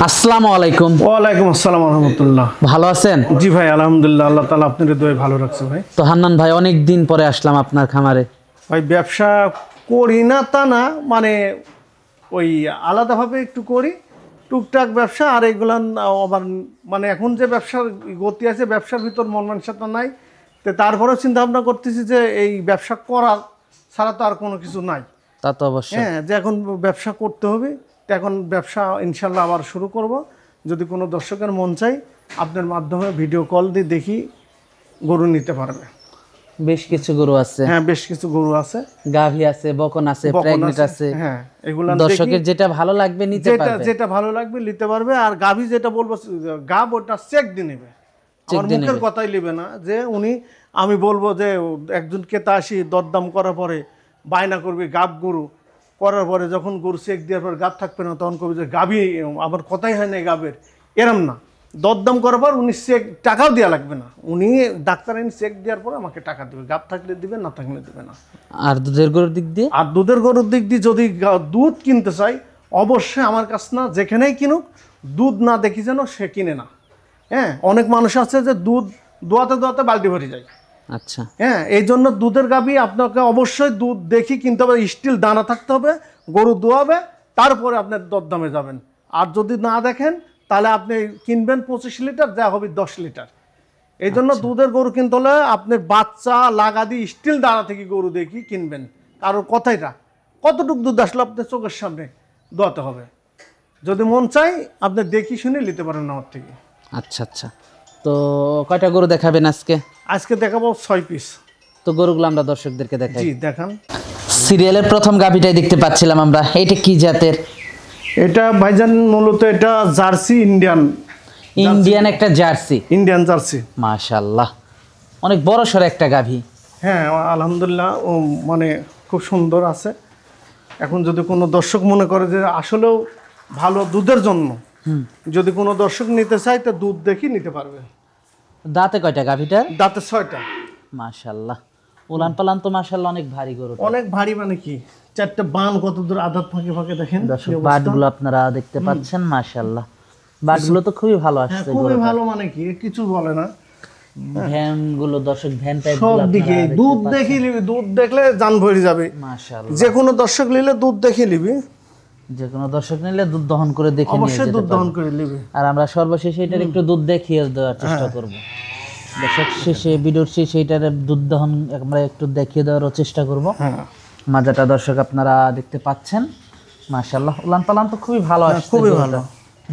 আসসালামু আলাইকুম। ওয়ালাইকুম আসসালাম ওয়া রাহমাতুল্লাহ। ভালো আছেন? জি ভাই, আলহামদুলিল্লাহ, আল্লাহ তাআলা আপনার দোয়ায় ভালো রাখছে ভাই। তো হান্নান ভাই, অনেক দিন পরে আসলাম আপনার খামারে। ভাই ব্যবসা করি না তা না, মানে ওই আলাদাভাবে একটু করি টুকটাক ব্যবসা, আর এগুলো আবার মানে এখন যে ব্যবসার গতি আছে ব্যবসার ভিতর মন মানসিকতা নাই, তো তারপরেও চিন্তা ভাবনা করতেছি যে এই ব্যবসা করার ছাড়া তো আর কোনো কিছু নাই। তা তো অবশ্যই, হ্যাঁ, যে এখন ব্যবসা করতে হবে, তো এখন ব্যবসা ইনশাল্লাহ আবার শুরু করব। যদি কোনো দর্শকের মন চাই আপনার মাধ্যমে ভিডিও কল দিয়ে দেখি গরু নিতে পারবে। বেশ কিছু গরু আছে। হ্যাঁ, বেশ কিছু গরু আছে, গাভী আছে, বকন আছে, প্রেগনেন্ট আছে। হ্যাঁ, এগুলা দর্শকের যেটা ভালো লাগবে নিতে পারবে, যেটা ভালো লাগবে নিতে পারবে। আর গাভী যেটা বলবো গাব ওটা চেক দিয়ে নেবে, আমার মুখের কথাই নেবে না। যে উনি আমি বলবো যে একজন ক্রেতা আসি দরদাম করার পরে বায়না করবে গাব গরু করার পরে যখন গরু চেক দেওয়ার পর গাব থাকবে না তখন করবে যে গাভী আমার কথাই হয় না গাবের, এরম না। দরদাম করার পর উনি চেক টাকাও দেওয়া লাগবে না, উনি ডাক্তার এনে চেক দেওয়ার পর আমাকে টাকা দেবে, গাব থাকলে দিবে, না থাকলে দেবে না। আর দুধের গরুর দিক দিয়ে, আর দুধের গরুর দিক দিয়ে যদি দুধ কিনতে চাই অবশ্যই আমার কাছ না, যেখানেই কিনুক দুধ না দেখি যেন সে কিনে না। হ্যাঁ, অনেক মানুষ আছে যে দুধ দোয়াতে দোয়াতে বালতি ভরে যায়। আচ্ছা, হ্যাঁ, এই জন্য দুধের গাভী আপনাকে অবশ্যই দুধ দেখি কিনতে হবে, স্টিল দানা থাকতে হবে, গরু দোয়াবে, তারপরে আপনার দরদামে যাবেন। আর যদি না দেখেন তাহলে আপনি কিনবেন 25 লিটার, যা হবে 10 লিটার। এই জন্য দুধের গরু কিনতে হলে আপনার বাচ্চা লাগা দিয়ে স্টিল দানা থেকে গরু দেখি কিনবেন। কারোর কথাইটা কতটুকু দুধ আসলে আপনার চোখের সামনে দোয়াতে হবে। যদি মন চাই আপনি দেখি শুনে নিতে পারেন আমার থেকে। আচ্ছা আচ্ছা। তো কয়টা গরু দেখাবেন আজকে? আজকে দেখাবো 6 পিস। তো গরুগুলো আমরা দর্শকদেরকে দেখাই। জি দেখান। সিরিয়ালের প্রথম গাভীটাই দেখতে পাচ্ছিলাম আমরা, এটা কি জাতের? এটা ভাইজান মূলত এটা জার্সি ইন্ডিয়ান একটা জার্সি, ইন্ডিয়ান জার্সি। মাশাআল্লাহ, অনেক বড় সড় একটা গাভী। হ্যাঁ আলহামদুলিল্লাহ, ও মানে খুব সুন্দর আছে। এখন যদি কোনো দর্শক মনে করে যে আসলেও ভালো দুধের জন্য যদি কোনো দর্শক নিতে চায় তো দুধ দেখি নিতে পারবে। দাঁতে কয়টা গাভীটার? দাঁতে 6টা। মাশাআল্লাহ, উলান পালান তো মাশাআল্লাহ অনেক ভারী গরু, অনেক ভারী। মানে কি 4টা বান কত দূর আদাত ফাঁকে ফাঁকে দেখেন। দর্শক বাটগুলো আপনারা দেখতে পাচ্ছেন, মাশাআল্লাহ বাটগুলো তো খুবই ভালো আসছে। খুবই ভালো, মানে কি কিছু বলে না। ভ্যান গুলো দর্শক ভ্যান টাইপ সব দিকে দুধ দেখি নিবি, দুধ দেখলে জান ভরে যাবে। মাশাআল্লাহ, যে কোনো দর্শক নিলে দুধ দেখে নিবি, যে কোনো দর্শক নিলে দুধ দহন করে দেখে নিয়ে অবশ্যই দুধ দহন করে নিবি। আর আমরা সর্বশেষে এটার একটু দুধ দেখিয়ে দেওয়ার চেষ্টা করব। দর্শক শেষে ভিডিওর শেষে এটার দুধ দহন আমরা একটু দেখিয়ে দেওয়ার চেষ্টা করব। হ্যাঁ, মাজাটা দর্শক আপনারা দেখতে পাচ্ছেন, মাশাআল্লাহ উলান পালান তো খুবই ভালো আসছে, খুবই ভালো।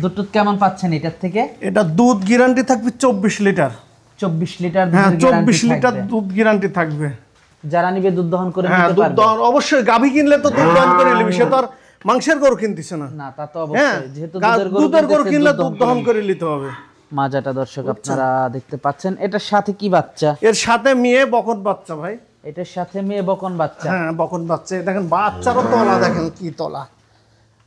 দুধ কেমন পাচ্ছেন এটার থেকে? এটা দুধ গ্যারান্টি থাকবে 24 লিটার। 24 লিটার? হ্যাঁ, 24 লিটার দুধ গ্যারান্টি থাকবে। যারা নিবে দুধ দহন করে নিতে পারবে। দুধ দহন অবশ্যই, গাভী কিনলে তো দুধ দহন করে নিবি, সে তো আর মাংসের গরু কিনতেছে না। না, তা তো অবশ্যই, যেহেতু দুধের গরু কিনলে দুধ দহন করে নিতে হবে। মাজাটা দর্শক আপনারা দেখতে পাচ্ছেন। এটার সাথে কি বাচ্চা? এর সাথে মেয়ে বকন বাচ্চা ভাই। এটার সাথে মেয়ে বকন বাচ্চা। হ্যাঁ, বকন বাচ্চা। দেখেন বাচ্চারও তলা, দেখেন কি তলা,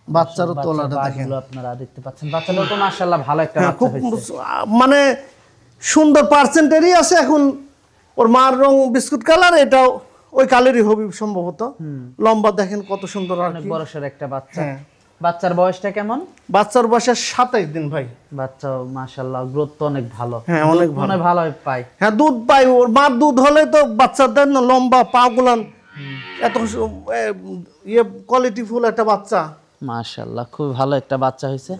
বাচ্চারও তলাটা দেখেন আপনারা দেখতে পাচ্ছেন। বাচ্চাটা তো মাশাআল্লাহ ভালো একটা বাচ্চা হয়েছে, মানে সুন্দর পার্সেন্টেরই আছে। এখন ওর মার রং বিস্কুট কালার, এটাও ওই কালারই হবে সম্ভবত। লম্বা দেখেন কত সুন্দর, আর অনেক কি বড় সর একটা বাচ্চা। বাচ্চার বয়সটা কেমন? বাচ্চার বয়স 27 দিন ভাই। বাচ্চা মাশাআল্লাহ গ্রোথ তো অনেক ভালো। হ্যাঁ, অনেক ভালো, ভালো পায়। হ্যাঁ, দুধ পাই। ওর মার দুধ হলে তো বাচ্চাদের না লম্বা পা গুলান, এত ইয়ে কোয়ালিটি ফুল একটা বাচ্চা। মাশাআল্লাহ খুব ভালো একটা বাচ্চা হয়েছে।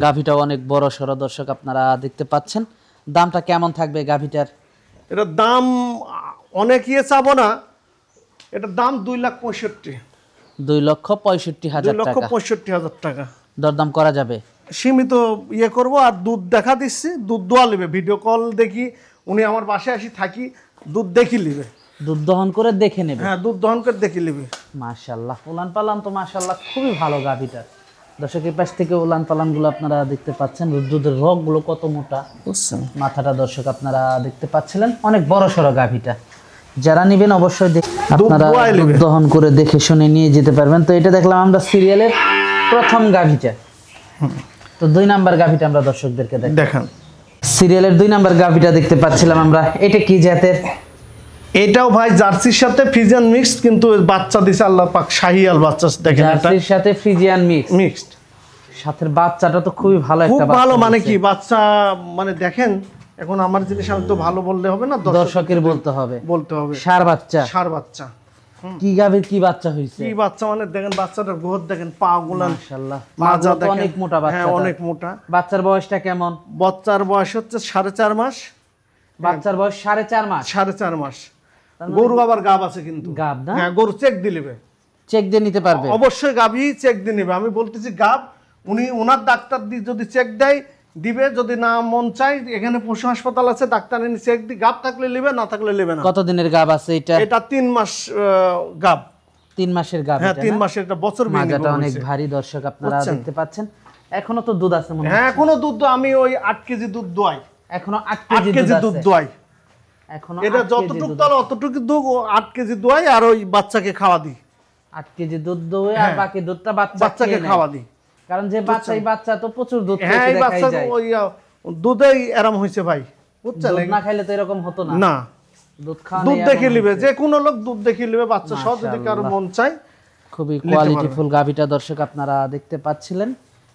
গাভীটাও অনেক বড় সড় দর্শক আপনারা দেখতে পাচ্ছেন। দামটা কেমন থাকবে গাভীটার? এটার দাম অনেক চাবো না, এটার দাম 2,65,000। 2,65,000 টাকা। 2,65,000 টাকা দরদাম করা যাবে। সীমিত করব। আর দুধ দেখা দিচ্ছি, দুধ দোয়া নেবে, ভিডিও কল দেখি, উনি আমার বাসায় আসি থাকি, দুধ দেখি নেবে, দুধ দহন করে দেখে নেবে। হ্যাঁ দুধ দহন করে দেখি নেবে। মাশাআল্লাহ, উলান পালান তো মাশাআল্লাহ খুবই ভালো গাভীটা। দর্শকের পাশ থেকে উলান পালানগুলো আপনারা দেখতে পাচ্ছেন, দুধের রগগুলো কত মোটা, বুঝছেন? মাথাটা দর্শক আপনারা দেখতে পাচ্ছিলেন, অনেক বড় সড়ো গাভীটা। যারা নেবেন অবশ্যই আপনারা দুধ দহন করে দেখে শুনে নিয়ে যেতে পারবেন। তো এটা দেখলাম আমরা সিরিয়ালের প্রথম গাভীটা। তো 2 নাম্বার গাভীটা আমরা দর্শকদেরকে দেখান। সিরিয়ালের 2 নাম্বার গাভীটা দেখতে পাচ্ছিলাম আমরা। এটা কি জাতের? এটাও ভাই জার্সির সাথে ফ্রিজিয়ান মিক্সড, কিন্তু বাচ্চা দিছে আল্লাহ পাক, শাহিয়াল বাচ্চা। দেখেন এটা জার্সির সাথে ফ্রিজিয়ান মিক্সড, সাথের বাচ্চাটা তো খুবই ভালো একটা খুব বাচ্চা। ভালো মানে কি বাচ্চা, মানে দেখেন এখন আমার জিনিস আমি তো ভালো বললে হবে না, দর্শকের বলতে হবে। ষাঁড় বাচ্চা। কি গাভীর কি বাচ্চা হইছে? কি বাচ্চা মানে দেখেন, বাচ্চাটার গোদ দেখেন, পা গুলো মাশাআল্লাহ, মাজা দেখেন অনেক মোটা বাচ্চা। হ্যাঁ অনেক মোটা। বাচ্চার বয়সটা কেমন? বাচ্চার বয়স হচ্ছে 4.5 মাস। বাচ্চার বয়স 4.5 মাস। 4.5 মাস। গরু আবার গাব আছে কিন্তু। গাব না? হ্যাঁ গরু চেক দিয়ে নেবে, চেক দিয়ে নিতে পারবে অবশ্যই। গাবি চেক দিয়ে নেবে, আমি বলতেছি গাব, উনি ওনার ডাক্তার যদি চেক দেয় দিবে, যদি না মন চাই এখানে পশু হাসপাতাল আছে, ডাক্তার এনে চেক দি, গাব থাকলে নেবে, না থাকলে নেবে না। কতদিনের গাব আছে এটা? এটা 3 মাস গাব। 3 মাসের গাব। হ্যাঁ 3 মাসের, এটা বছর বিয়ে। মাজাটা অনেক ভারী দর্শক আপনারা দেখতে পাচ্ছেন। এখনো তো দুধ আছে মনে হয়। হ্যাঁ এখনো দুধ, আমি ওই 8 কেজি দুধ দোয়াই। এখনো 8 কেজি দুধ দোয়াই। এখনো এটা যতটুকু তাহলে অতটুকু দুধ 8 কেজি দোয়াই, আর ওই বাচ্চাকে খাওয়া দিই। 8 কেজি দুধ দোয়ে, আর বাকি দুধটা বাচ্চাকে খাওয়া দিই। কারণ যে বাচ্চা তো প্রচুর দুধ খেতে হ্যাঁ এই দেখাই বাচ্চা যায়। ওই দুধেই আরাম হইছে ভাই, বুঝছেন? দুধ না খাইলে তো এরকম হতো না। না দুধ খাওয়া, দুধ দেখে নিবে, যে কোনো লোক দুধ দেখে নিবে, বাচ্চা সহ যদি কারো মন চায়। খুবই কোয়ালিটিফুল গাভীটা দর্শক আপনারা দেখতে পাচ্ছিলেন।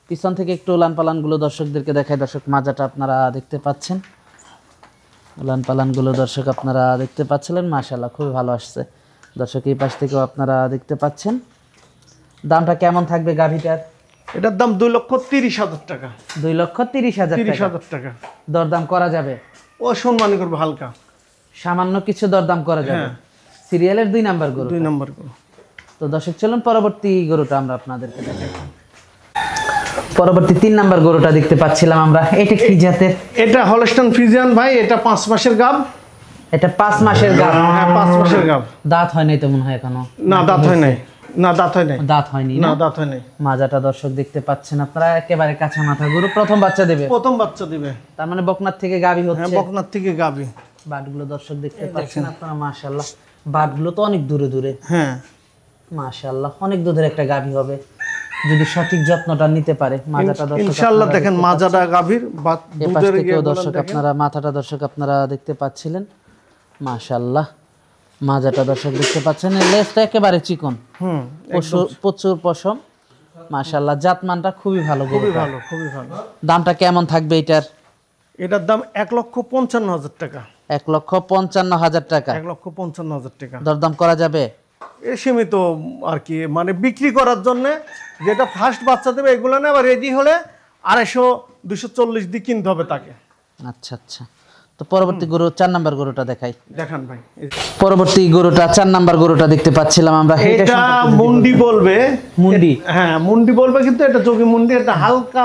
পিছন থেকে একটু উলান পালান গুলো দর্শকদেরকে দেখায়। দর্শক মাজাটা আপনারা দেখতে পাচ্ছেন, উলান পালান গুলো দর্শক আপনারা দেখতে পাচ্ছিলেন। মাশাআল্লাহ খুবই ভালো আসছে। দর্শক এই পাশ থেকেও আপনারা দেখতে পাচ্ছেন। দামটা কেমন থাকবে গাভীটার? এটার দাম 2,30,000 টাকা। 2,30,000 টাকা। দরদাম করা যাবে? ও সম্মানী করবে হালকা, সামান্য কিছু দরদাম করা যাবে। সিরিয়ালের 2 নাম্বার গরু। 2 নাম্বার গরু। তো দর্শক চলুন পরবর্তী গরুটা আমরা আপনাদেরকে দেখাই। পরবর্তী 3 নাম্বার গরুটা দেখতে পাচ্ছিলাম আমরা। এটা কি জাতের? এটা হলস্টাইন ফ্রিজিয়ান ভাই। এটা 5 মাসের গাব। এটা 5 মাসের গাব। হ্যাঁ 5 মাসের গাব। দাঁত হয় নাই তো মনে হয় এখনো? না দাঁত হয় নাই। না দাঁত হয় নাই। দাঁত হয়নি না দাঁত হয় নাই। মাজাটা দর্শক দেখতে পাচ্ছেন আপনারা, একেবারে কাঁচা মাথা গরু। প্রথম বাচ্চা দেবে? প্রথম বাচ্চা দিবে। তার মানে বকনার থেকে গাবি হচ্ছে? হ্যাঁ বকনার থেকে গাবি। বাটগুলো দর্শক দেখতে পাচ্ছেন আপনারা। মাশাআল্লাহ, বাটগুলো তো অনেক দূরে দূরে। হ্যাঁ মাশাআল্লাহ, অনেক দুধের একটা গাভী হবে যদি সঠিক যত্নটা নিতে পারে। মাজাটা দর্শক ইনশাআল্লাহ দেখেন, মাজাটা গাভীর দুধের গিয়ে দর্শক আপনারা মাথাটা দর্শক আপনারা দেখতে পাচ্ছিলেন। মাশাআল্লাহ, মাজাটা দর্শক দেখতে পাচ্ছেন। লেজটা একেবারে চিকন, প্রচুর পশম। মাশাআল্লাহ, জাতমানটা খুবই ভালো। খুবই ভালো, খুবই ভালো। দামটা কেমন থাকবে এটার? এটার দাম 1,55,000 টাকা। 1,55,000 টাকা। 1,55,000 টাকা। দরদাম করা যাবে? সীমিত আর কি, মানে বিক্রি করার জন্য যেটা ফার্স্ট বাচ্চা দেবে এগুলো না, আবার রেডি হলে 250-240 দিয়ে কিনতে হবে তাকে। আচ্ছা আচ্ছা। তো পরবর্তী গরু 4 নাম্বার গরুটা দেখাই। দেখান ভাই। পরবর্তী গরুটা 4 নাম্বার গরুটা দেখতে পাচ্ছিলাম আমরা। এটা মুন্ডি বলবে। মুন্ডি? হ্যাঁ মুন্ডি বলবে, কিন্তু এটা যোগী মুন্ডি। এটা হালকা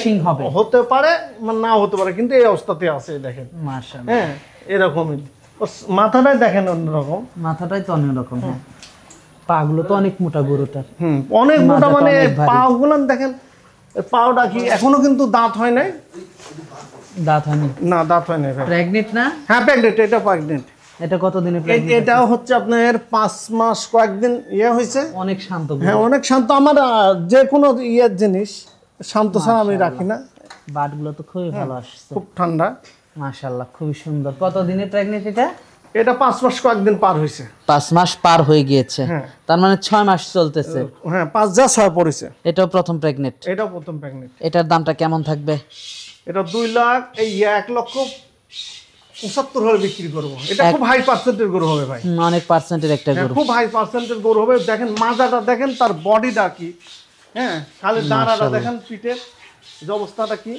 শিং হবে, হতে পারে না হতে পারে, কিন্তু এই অবস্থাতে আছে দেখেন। মাশাআল্লাহ, হ্যাঁ এরকমই। মাথাটাই দেখেন অন্যরকম, মাথাটাই তো অন্যরকম। হ্যাঁ পাগুলো তো অনেক মোটা গরুটার। অনেক মোটা, মানে পাগুলো দেখেন। পাউডা কি এখনো কিন্তু দাঁত হয় নাই। দাঁত হয়নি? না দাঁত হয় নাই। প্রেগনেন্ট না? হ্যাঁ প্রেগনেন্ট। এটা প্রেগনেন্ট। এটা কতদিনে প্রেগনেন্ট? এটাও হচ্ছে আপনার 5 মাস কয়েকদিন হয়েছে। অনেক শান্ত। হ্যাঁ অনেক শান্ত। আমার যে কোনো জিনিস শান্ত ছাড়া আমি রাখি না। বাটগুলো তো খুবই ভালো আসছে, খুব ঠান্ডা। মাশাআল্লাহ, খুবই সুন্দর। কতদিনে প্রেগনেন্ট এটা? এটা 5 মাস কয়েকদিন পার হয়েছে। 5 মাস পার হয়ে গিয়েছে, তার মানে 6 মাস চলতেছে। হ্যাঁ 5 যা 6 পড়েছে। এটাও প্রথম প্রেগনেন্ট? এটাও প্রথম প্রেগনেন্ট। এটার দামটা কেমন থাকবে? এটা 2 লাখ, এই 1,75,000 হলে বিক্রি করবো। এটা খুব হাই পার্সেন্টের গরু হবে ভাই। অনেক পার্সেন্টের একটা গরু, খুব হাই পার্সেন্টের গরু হবে। দেখেন মাজাটা দেখেন, তার বডিটা কি। হ্যাঁ খালি দাঁড়াটা দেখেন পিঠের। যে অবস্থাটা কি।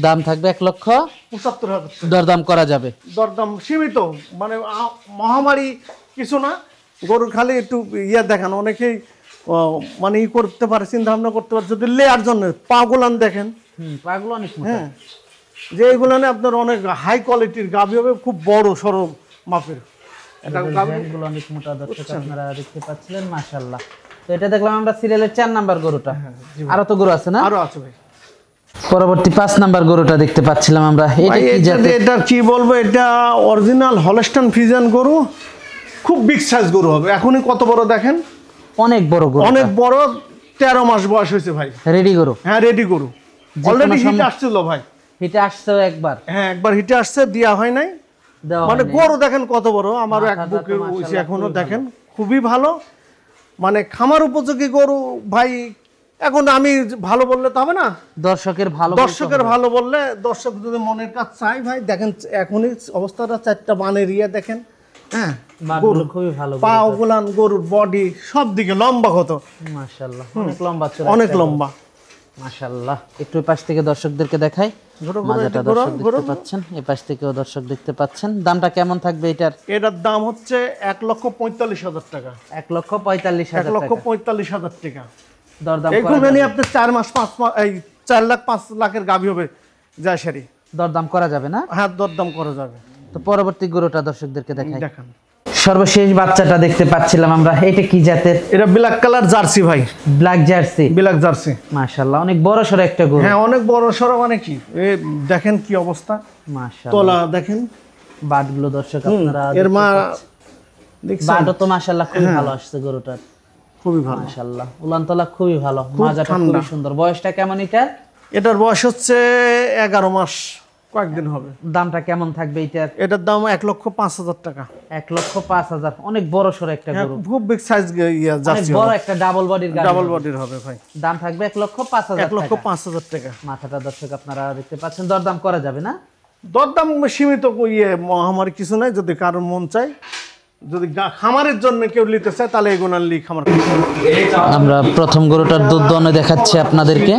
দাম থাকবে 1,75,000, দরদাম করা যাবে। দরদাম সীমিত, মানে মহামারী কিছু না, গরুর খালি একটু ইয়ে দেখান। অনেকেই মানে ই করতে পারে, চিন্তা ভাবনা করতে পারে যদি লেয়ার জন্য। পাগুলান দেখেন, পাগুলো অনেক মোটা। হ্যাঁ, যে এইগুলানে আপনার অনেক হাই কোয়ালিটির গাভী হবে, খুব বড় সরম মাপের। এটা গাভীগুলো অনেক মোটা দর্শক আপনারা দেখতে পাচ্ছিলেন, মাশাআল্লাহ। তো এটা দেখলাম আমরা সিরিয়ালের 4 নাম্বার গরুটা। আরো তো গরু আছে না? আরো আছে ভাই। পরবর্তী 5 নাম্বার গরুটা দেখতে পাচ্ছিলাম আমরা। এটা কি জাতের? এটা কি বলবো, এটা অরিজিনাল হলস্টাইন ফ্রিজিয়ান গরু, খুব বিগ সাইজ গরু হবে। এখনই কত বড় দেখেন, অনেক বড় গরু, অনেক বড়। 13 মাস বয়স হয়েছে ভাই। রেডি গরু? হ্যাঁ, রেডি গরু। অলরেডি হিট আসছিল ভাই। হিটে আসছে একবার? হ্যাঁ, একবার হিটে আসছে, দেয়া হয় নাই। মানে গরু দেখেন কত বড়, আমারও এক বুকের হইছে এখনো। দেখেন খুবই ভালো, মানে খামার উপযোগী গরু ভাই। এখন আমি ভালো বললে তো হবে না, দর্শকের ভালো বললে, দর্শক যদি মনের কাজ চাই ভাই, দেখেন এখনই অবস্থাটা 4টা বানের ইয়ে দেখেন। হ্যাঁ, গরু খুবই ভালো, পা গুলান, গরুর বডি সব দিকে লম্বা কত, মাশাআল্লাহ, অনেক লম্বা চড়া, অনেক লম্বা, মাশাআল্লাহ। একটু পাশ থেকে দর্শকদেরকে দেখাই, মাজাটা দর্শক দেখতে পাচ্ছেন, এই পাশ থেকেও দর্শক দেখতে পাচ্ছেন। দামটা কেমন থাকবে এটার? এটার দাম হচ্ছে 1,45,000 টাকা। 1,45,000, 1,45,000 টাকা। দরদাম এগুলো নিয়ে আপনি 4 মাস 5 মাস, এই 4 লাখ 5 লাখের গাভী হবে যা সারি। দরদাম করা যাবে না? হ্যাঁ, দরদাম করা যাবে। তো পরবর্তী গরুটা দর্শকদেরকে দেখাই। দেখেন সর্বশেষ বাচ্চাটা দেখতে পাচ্ছিলাম আমরা, এটা কি জাতের? এটা ব্ল্যাক কালার জার্সি ভাই। Black jersey? ব্ল্যাক জার্সি, মাশাআল্লাহ, অনেক বড় সরো একটা গরু। হ্যাঁ, অনেক বড় সরো। মানে কি, দেখেন কি অবস্থা, মাশাআল্লাহ। তোলা দেখেন, বাটগুলো দর্শক আপনারা এর মা দেখছেন, বাটও তো মাশাআল্লাহ খুবই ভালো আসছে গরুটার, খুবই ভালো মাশাআল্লাহ। উলানতলা খুবই ভালো, মাজাটা খুবই সুন্দর। বয়সটা কেমন এটা? এটার বয়স হচ্ছে 11 মাস কয়েকদিন হবে। দামটা কেমন থাকবে এটার? এটার দাম 1,05,000 টাকা। 1,05,000, অনেক বড় সরো একটা গরু, খুব বিগ সাইজ জার্সি, বড় একটা ডাবল বডির গাড়ি, ডাবল বডির হবে ভাই। দাম থাকবে 1,05,000 টাকা। 1,05,000 টাকা। মাথাটা দর্শক আপনারা দেখতে পাচ্ছেন, দরদাম করা যাবে না? দরদাম সীমিত, মহামারী কিছু নাই। যদি কারোর মন চায়, যদি খামারের জন্য কেউ নিতে চায়, তাহলে এগুলো আনলি খামার। আমরা প্রথম গরুটার দুধ দহন দেখাচ্ছি আপনাদেরকে।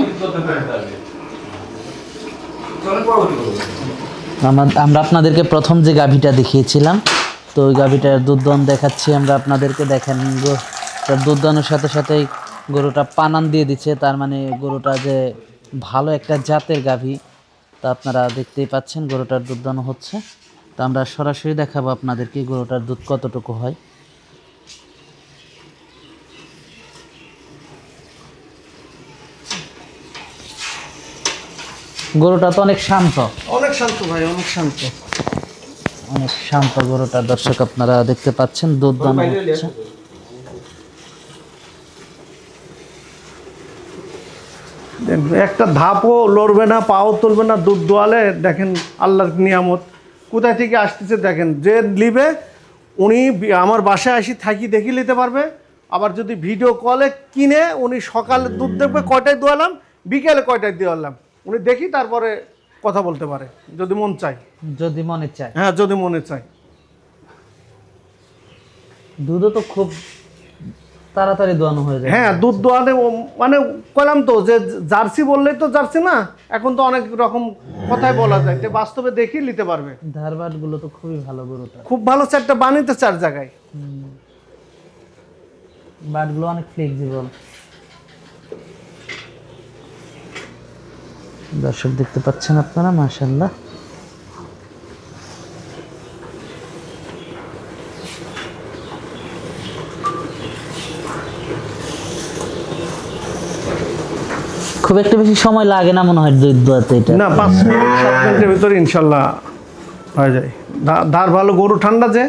আমরা আপনাদেরকে প্রথম যে গাভীটা দেখিয়েছিলাম, তো ওই গাভীটার দুধ দহন দেখাচ্ছি আমরা আপনাদেরকে। দেখেন দুধ দহনের সাথে সাথেই গরুটা পানান দিয়ে দিচ্ছে, তার মানে গরুটা যে ভালো একটা জাতের গাভী, তা আপনারা দেখতেই পাচ্ছেন। গরুটার দুধ দহন হচ্ছে, তো আমরা সরাসরি দেখাবো আপনাদেরকে গরুটার দুধ কতটুকু হয়। গরুটা তো অনেক শান্ত, অনেক শান্ত ভাই, অনেক শান্ত, অনেক শান্ত গরুটা দর্শক আপনারা দেখতে পাচ্ছেন। দুধ দান হচ্ছে, একটা ধাপও লড়বে না, পাও তুলবে না। দুধ দোয়ালে দেখেন আল্লাহর নিয়ামত কোথায় থেকে আসতেছে। দেখেন, যে নিবে উনি আমার বাসায় আসি থাকি দেখি নিতে পারবে। আবার যদি ভিডিও কলে কিনে, উনি সকালে দুধ দেখবে কয়টায় দোয়ালাম, বিকেলে কয়টায় দোয়ালাম, উনি দেখি তারপরে কথা বলতে পারে, যদি মন চায়। যদি মনে চায়, হ্যাঁ, যদি মনে চায়। দুধও তো খুব তাড়াতাড়ি দোয়ানো হয়ে যায়। হ্যাঁ, দুধ দোয়ালে মানে কইলাম তো যে জার্সি বললেই তো জার্সি না, এখন তো অনেক রকম কথাই বলা যায়, যে বাস্তবে দেখি নিতে পারবে। ধারবাট গুলো তো খুবই ভালো, গরুটা খুব ভালো। 4টা বানিতে 4 জায়গায়, বাটগুলো অনেক ফ্লেক্সিবল। দর্শক দেখতে পাচ্ছেন আপনারা, মাশাআল্লাহ। খুব একটা বেশি সময় লাগে না মনে হয় দুধ দোয়াতে এটা? না, 5 মিনিট 7 মিনিটের ভিতরে ইনশাল্লাহ হয়ে যায়। ধার ভালো, গরু ঠান্ডা। যে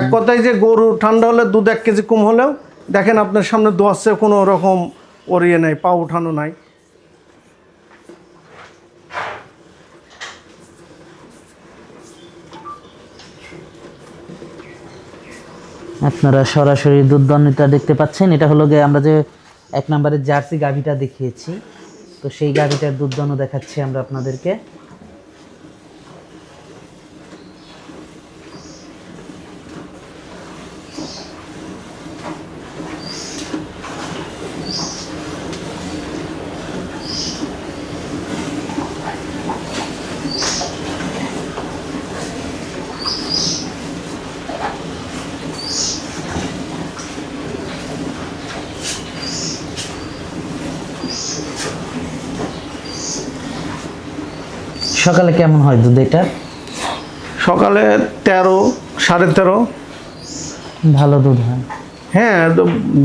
এক কথায় যে গরু ঠান্ডা হলে দুধ 1 কেজি কম হলেও, দেখেন আপনার সামনে দোয়াচ্ছে, কোনো রকম ওরিয়ে নাই, পা উঠানো নাই। আপনারা সরাসরি দুধ দহনটা দেখতে পাচ্ছেন। এটা হলো গিয়ে আমরা যে 1 নম্বরের জার্সি গাভীটা দেখিয়েছি, তো সেই গাভীটার দুধ দহন দেখাচ্ছি আমরা আপনাদেরকে। সকালে কেমন হয় দুধ এটা? সকালে 13, 13.5। ভালো দুধ হয়। হ্যাঁ,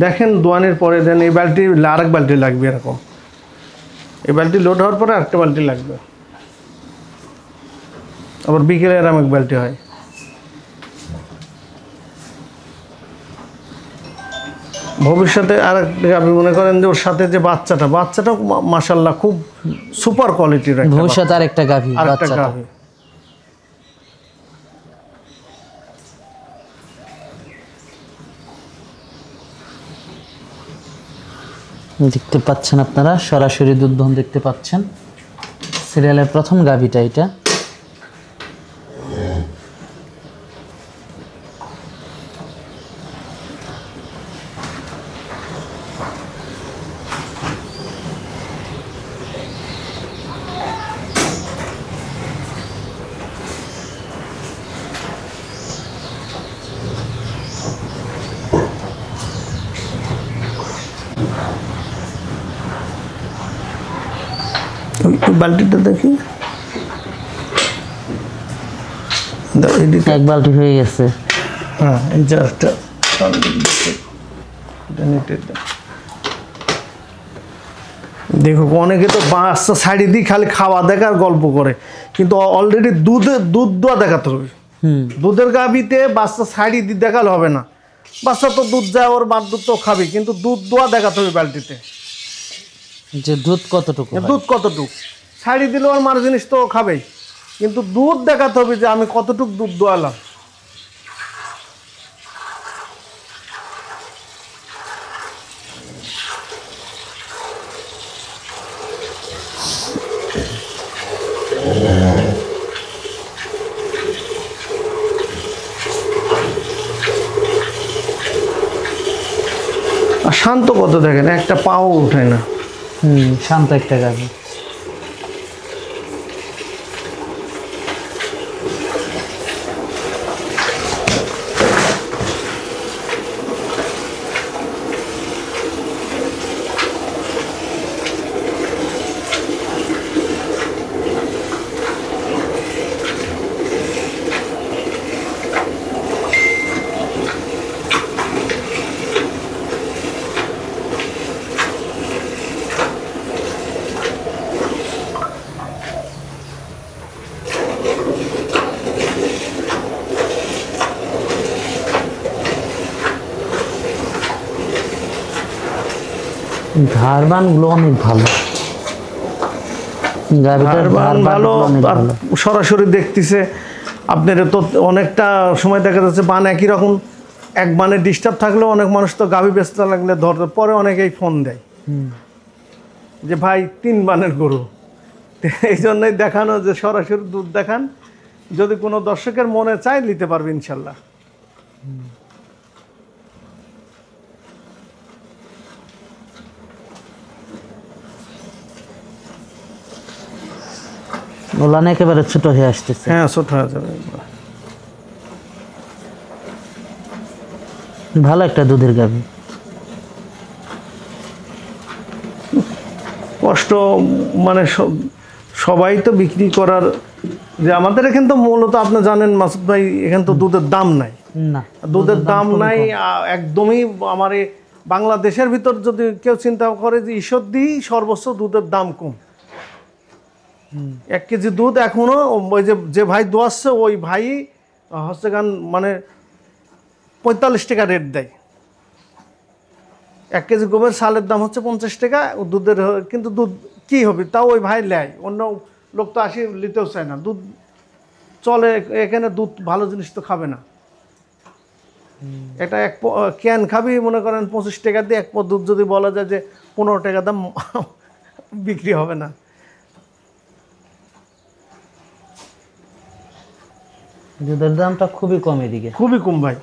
দেখেন দোয়ানের পরে দেন এই বালতি আরেক বালতি লাগবে এরকম, এই বালতি লোড হওয়ার পরে আরেকটা বালতি লাগবে, আবার বিকেলে এরকম এক বালতি হয়। ভবিষ্যতে আরেকটা আপনি মনে করেন যে ওর সাথে যে বাচ্চাটাও মাশাআল্লাহ খুব সুপার কোয়ালিটির একটা ভবিষ্যতে আরেকটা গাভী আরেকটা বাচ্চাটা। গাভী। দেখতে পাচ্ছেন আপনারা সরাসরি দুধ দহন দেখতে পাচ্ছেন। সিরিয়ালের প্রথম গাভীটা এটা। ওই বালতিটা দেখি, এক বালতি হয়ে গেছে। হ্যাঁ এই যে একটা দেখো, অনেকে তো বাচ্চা ছাড়ি দিয়ে খালি খাওয়া দেখার গল্প করে, কিন্তু অলরেডি দুধ দোয়া দেখাতে হবে। দুধের গাভীতে বাচ্চা ছাড়ি দিয়ে দেখালে হবে না, বাচ্চা তো দুধ যায়, ওর মার দুধ তো খাবে, কিন্তু দুধ দোয়া দেখাতে হবে বালতিতে, যে দুধ কতটুকু হয়। দুধ কতটুক ছাড়ি দিলে ওর মার জিনিস তো খাবেই, কিন্তু দুধ দেখাতে হবে যে আমি কতটুক দুধ দোয়ালাম। আর শান্ত কত দেখেন, একটা পাও উঠায় না। শান্ত একটা গাভী। ধারবান গুলো অনেক ভালো, ভালো। আর সরাসরি দেখতেছে আপনার তো অনেকটা সময় দেখা যাচ্ছে বান একই রকম, এক বানে ডিস্টার্ব থাকলেও অনেক মানুষ তো গাভী বেচতে লাগলে ধরতে পরে অনেকেই ফোন দেয় যে ভাই 3 বানের গরু। এই জন্যই দেখানো যে সরাসরি দুধ দেখান, যদি কোনো দর্শকের মনে চায় নিতে পারবে ইনশাল্লাহ। ওলান একেবারে ছোট হয়ে আসতেছে। হ্যাঁ, ছোট হয়ে যাবে। ভালো একটা দুধের গাভী। কষ্ট মানে সবাই তো বিক্রি করার, যে আমাদের এখানে তো মূলত আপনি জানেন মাসুদ ভাই, এখানে তো দুধের দাম নাই, না দুধের দাম নাই একদমই। আমার এই বাংলাদেশের ভিতর যদি কেউ চিন্তা করে যে ঈশ্বরদী সর্বোচ্চ দুধের দাম কম, 1 কেজি দুধ এখনো ওই যে ভাই দোয়াচ্ছে ওই ভাই হচ্ছে গান মানে 45 টাকা রেট দেয়। 1 কেজি গোবের সালের দাম হচ্ছে 50 টাকা, দুধের কিন্তু দুধ কি হবে তাও ওই ভাই নেয়, অন্য লোক তো আসি নিতেও চায় না। দুধ চলে এখানে, দুধ ভালো জিনিস তো খাবে না। এটা ক্যান খাবি মনে করেন 25 টাকা দিয়ে, 1 পদ দুধ যদি বলা যায় যে 15 টাকা দাম, বিক্রি হবে না। দুধের দামটা খুবই কম এদিকে, খুবই কম ভাই।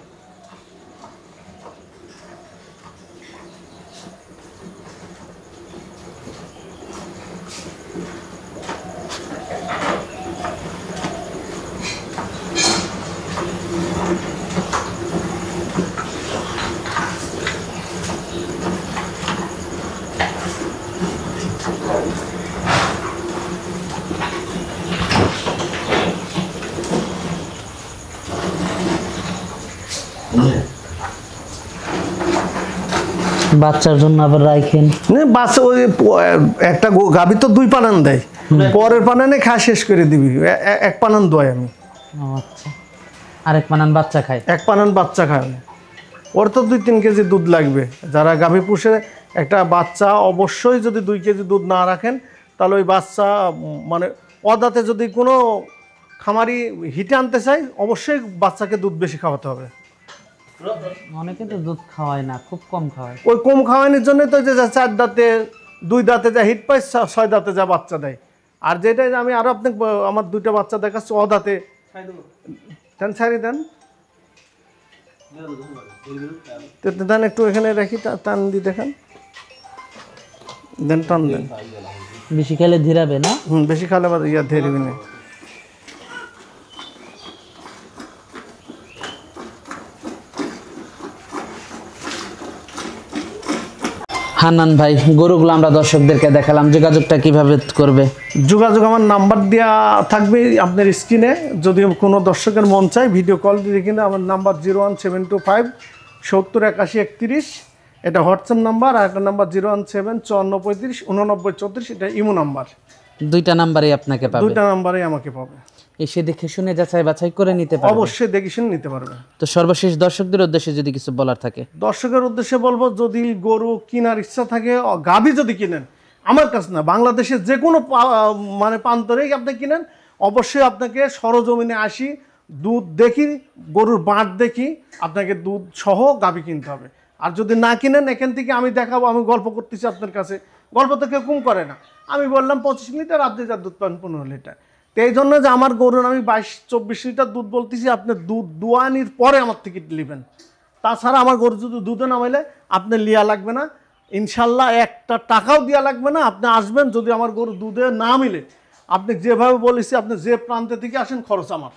বাচ্চার জন্য আবার রাখেন বাস ওই একটা গাভী তো 2 পানান দেয়, পরের পানানে খা শেষ করে দিবি, এক পানান দোয় আমি। ও আচ্ছা, আরেক পানান বাচ্চা খায়? এক পানান বাচ্চা খায়, ওর তো 2-3 কেজি দুধ লাগবে। যারা গাভী পুষে একটা বাচ্চা অবশ্যই যদি 2 কেজি দুধ না রাখেন তাহলে ওই বাচ্চা মানে অদাতে যদি কোনো খামারি হিটে আনতে চাই অবশ্যই বাচ্চাকে দুধ বেশি খাওয়াতে হবে। অনেকে তো দুধ খাওয়ায় না, খুব কম খাওয়ায়। ওই কম খাওয়ানোর জন্যই তো যে 4 দাঁতে 2 দাঁতে যা হিট পায় 6 দাঁতে যা বাচ্চা দেয়। আর যেটাই আমি আরো আপনাকে আমার 2টা বাচ্চা দেখাচ্ছি অদাঁতে দেন, ছাড়ি দেন দেন একটু এখানে রাখি, টান দিয়ে দেখান, দেন টান দেন। বেশি খেলে ধীরাবে না? বেশি খালে আবার ইয়া ধেরবি না। হান্নান ভাই, গরুগুলো আমরা দর্শকদেরকে দেখালাম, যোগাযোগটা কিভাবে করবে? যোগাযোগ আমার নাম্বার দেওয়া থাকবে আপনার স্ক্রিনে। যদি কোনো দর্শকের মন চায় ভিডিও কল দিয়ে কিনা আমার নাম্বার 01725 70 81 31, এটা হোয়াটসঅ্যাপ নাম্বার। আর একটা নাম্বার 017 54 35 89 34, এটা ইমো নাম্বার। 2টা নাম্বারই আপনাকে পাবে? 2টা নাম্বারেই আমাকে পাবে। এসে দেখে শুনে যাচাই বাছাই করে নিতে পারবে? অবশ্যই দেখে শুনে নিতে পারবে। তো সর্বশেষ দর্শকদের উদ্দেশ্যে যদি কিছু বলার থাকে? দর্শকের উদ্দেশ্যে বলবো, যদি গরু কেনার ইচ্ছা থাকে, গাভী যদি কিনেন আমার কাছে না, বাংলাদেশের যে কোনো মানে প্রান্তরেই আপনি কিনেন, অবশ্যই আপনাকে সরজমিনে আসি, দুধ দেখি, গরুর বাঁট দেখি, আপনাকে দুধ সহ গাভী কিনতে হবে। আর যদি না কিনেন, এখান থেকে আমি দেখাবো, আমি গল্প করতেছি আপনার কাছে, গল্প তো কেউ কম করে না। আমি বললাম 25 লিটার, আপনি যার দুধ পান 15 লিটার। তো এই জন্য যে আমার গরুর আমি 22-24 লিটার দুধ বলতেছি, আপনি দুধ দোয়ানির পরে আমার থেকে নেবেন। তাছাড়া আমার গরু যদি দুধে নামাইলে আপনি লিয়া লাগবে না, ইনশাল্লাহ একটা টাকাও দেওয়া লাগবে না। আপনি আসবেন, যদি আমার গরু দুধে না মিলে, আপনি যেভাবে বলেছি, আপনি যে প্রান্তে থেকে আসেন খরচ আমার,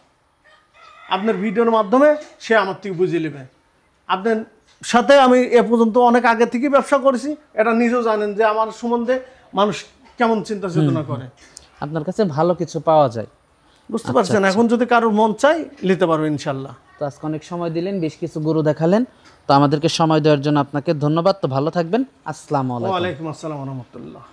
আপনার ভিডিওর মাধ্যমে সে আমার থেকে বুঝে নেবে। আপনার সাথে আমি এ পর্যন্ত অনেক আগে থেকে ব্যবসা করেছি, এটা নিজেও জানেন যে আমার সম্বন্ধে মানুষ কেমন চিন্তা চেতনা করে। আপনার কাছে ভালো কিছু পাওয়া যায়, বুঝতে পারছেন? এখন যদি কারোর মন চাই নিতে পারবো ইনশাল্লাহ। তো আজকে অনেক সময় দিলেন, বেশ কিছু গরু দেখালেন, তো আমাদেরকে সময় দেওয়ার জন্য আপনাকে ধন্যবাদ। তো ভালো থাকবেন, আসসালামু আলাইকুম। ওয়ালাইকুম আসসালাম ওয়া রাহমাতুল্লাহ।